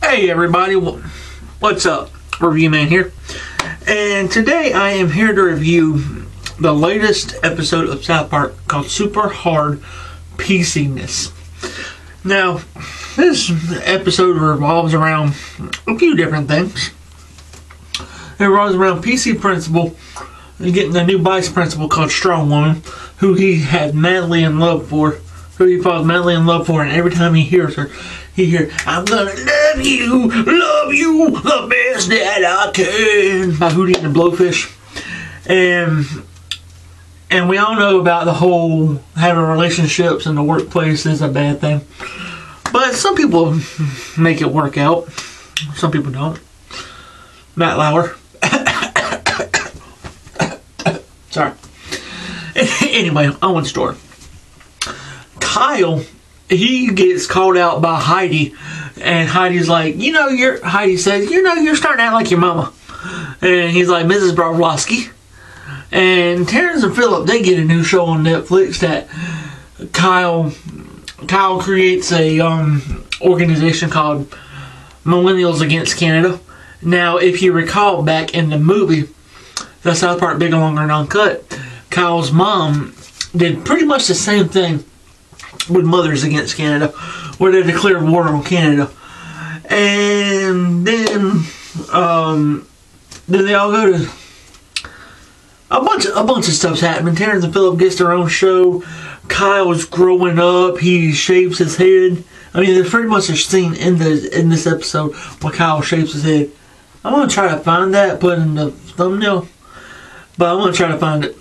Hey everybody, what's up? Review Man here, and today I am here to review the latest episode of South Park called Super Hard Pcness. Now, this episode revolves around a few different things. It revolves around PC Principal and getting a new vice principal called Strong Woman, who he had madly in love for, and every time he hears her, he hears, "I'm gonna love you the best that I can," by Hootie and the Blowfish. And we all know about the whole having relationships in the workplace is a bad thing. But some people make it work out. Some people don't. Matt Lauer. Sorry. Anyway, on with the story. Kyle, he gets called out by Heidi, and Heidi's like, Heidi says, you're starting to act like your mama. And he's like, Mrs. Bravlowski. And Terrence and Philip, they get a new show on Netflix that Kyle creates a organization called Millennials Against Canada. Now, if you recall back in the movie, the South Park Bigger, Longer, and Uncut, Kyle's mom did pretty much the same thing with Mothers Against Canada, where they declared war on Canada. And then they all go to a bunch of stuff's happening. Terrence and Philip gets their own show. Kyle's growing up. He shaves his head. I mean, there's pretty much a scene in this episode where Kyle shaves his head. I'm gonna try to find that, put in the thumbnail, but I'm gonna try to find it.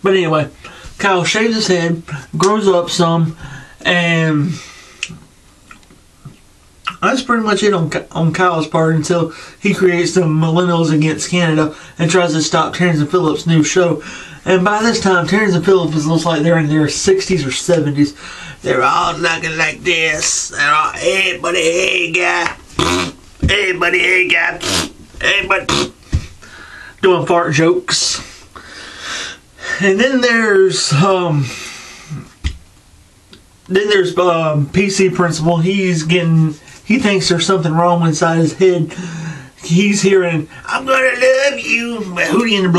But anyway, Kyle shaves his head, grows up some, and that's pretty much it on Kyle's part until he creates the Millennials Against Canada and tries to stop Terrence and Philip's new show. And by this time, Terrence and Philip looks like they're in their 60s or 70s. They're all looking like this. They're all, hey buddy, hey guy. Hey buddy, hey guy. Hey buddy. Doing fart jokes. And then there's PC Principal. He thinks there's something wrong inside his head. He's hearing, "I'm gonna love you" by Hootie and the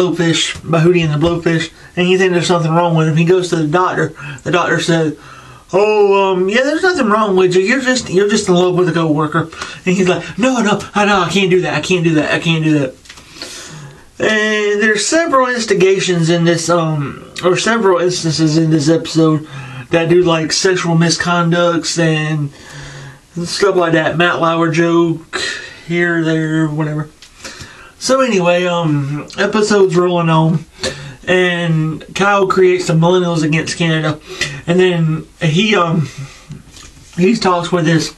Blowfish, and he thinks there's something wrong with him. He goes to the doctor. The doctor says, yeah, there's nothing wrong with you. You're just in love with a coworker. And he's like, no, I can't do that. I can't do that. And there's several instigations in this, or several instances in this episode that do like sexual misconducts and stuff like that. Matt Lauer joke here, there, whatever. So anyway, episode's rolling on, and Kyle creates the Millennials Against Canada, and then he talks with the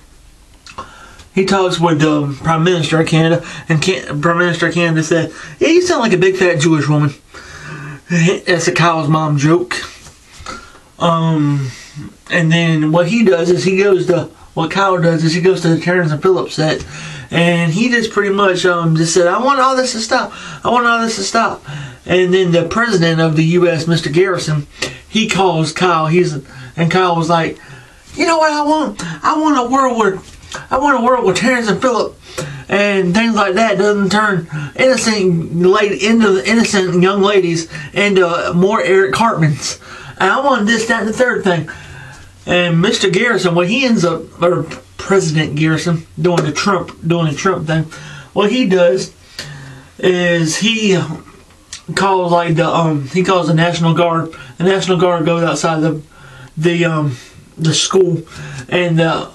Prime Minister of Canada, and Prime Minister of Canada said, "Yeah, you sound like a big fat Jewish woman." That's a Kyle's mom joke. And then what Kyle does is he goes to the Terrence and Philip set, and he just pretty much just said, "I want all this to stop. And then the president of the U.S., Mr. Garrison, he calls Kyle. And Kyle was like, "You know what I want? I want a world where Terrence and Philip and things like that doesn't turn innocent young ladies into more Eric Cartmans. And I want this, that, and the third thing." And Mr. Garrison, or President Garrison, doing the Trump thing, what he does is he calls the National Guard. The National Guard goes outside the school, and the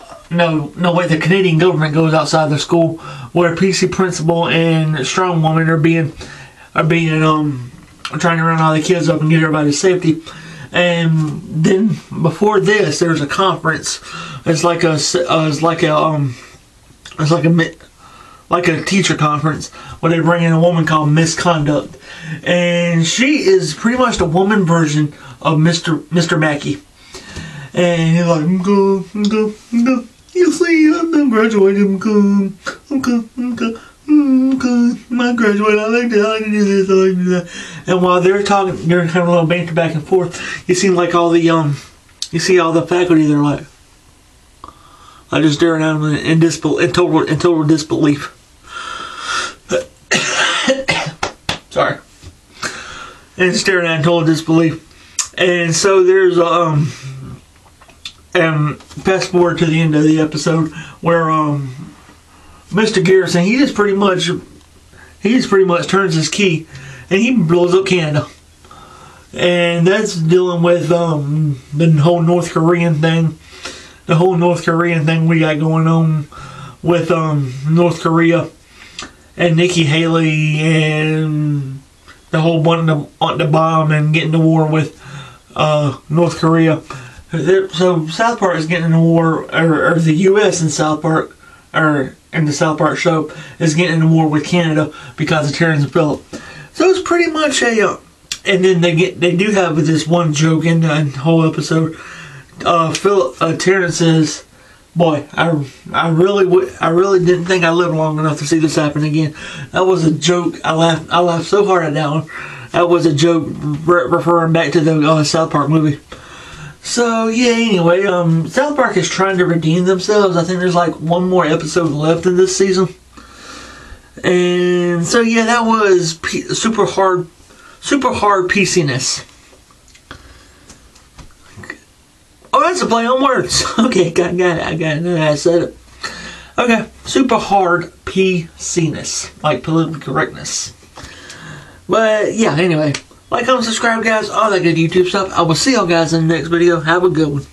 Canadian government goes outside the school where PC Principal and Strong Woman are being trying to run all the kids up and get everybody to safety. And then before this, there's a conference. It's like a teacher conference where they bring in a woman called Misconduct, and she is pretty much the woman version of Mr. Mackey. And he's like, I'm good. You see, I'm graduated. I'm good. I graduated. I like to do this. I like to do that. And while they're talking, they're having a little banter back and forth. You see, like all the faculty, they're like, just staring at him in total disbelief. Sorry. And staring at him in total disbelief. And so there's fast forward to the end of the episode where Mr. Garrison, he just pretty much turns his key and he blows up Canada. And that's dealing with the whole North Korean thing. The whole North Korean thing we got going on with North Korea and Nikki Haley and the whole wanting to bomb and getting to war with North Korea. So South Park is getting in a war, or the U.S. in South Park, or in the South Park show, is getting in a war with Canada because of Terrence and Philip. So it's pretty much a, and then they do have this one joke in the whole episode. Terrence says, "Boy, I really didn't think I lived long enough to see this happen again." That was a joke. I laughed so hard at that one. That was a joke referring back to the South Park movie. So yeah, anyway, South Park is trying to redeem themselves. I think there's like one more episode left in this season. And so yeah, that was super hard Pcness. Oh, that's a play on words. Okay, got it. I got it. I said it. Okay, super hard Pcness, like political correctness. But yeah, anyway, like, comment, subscribe, guys, all that good YouTube stuff. I will see y'all guys in the next video. Have a good one.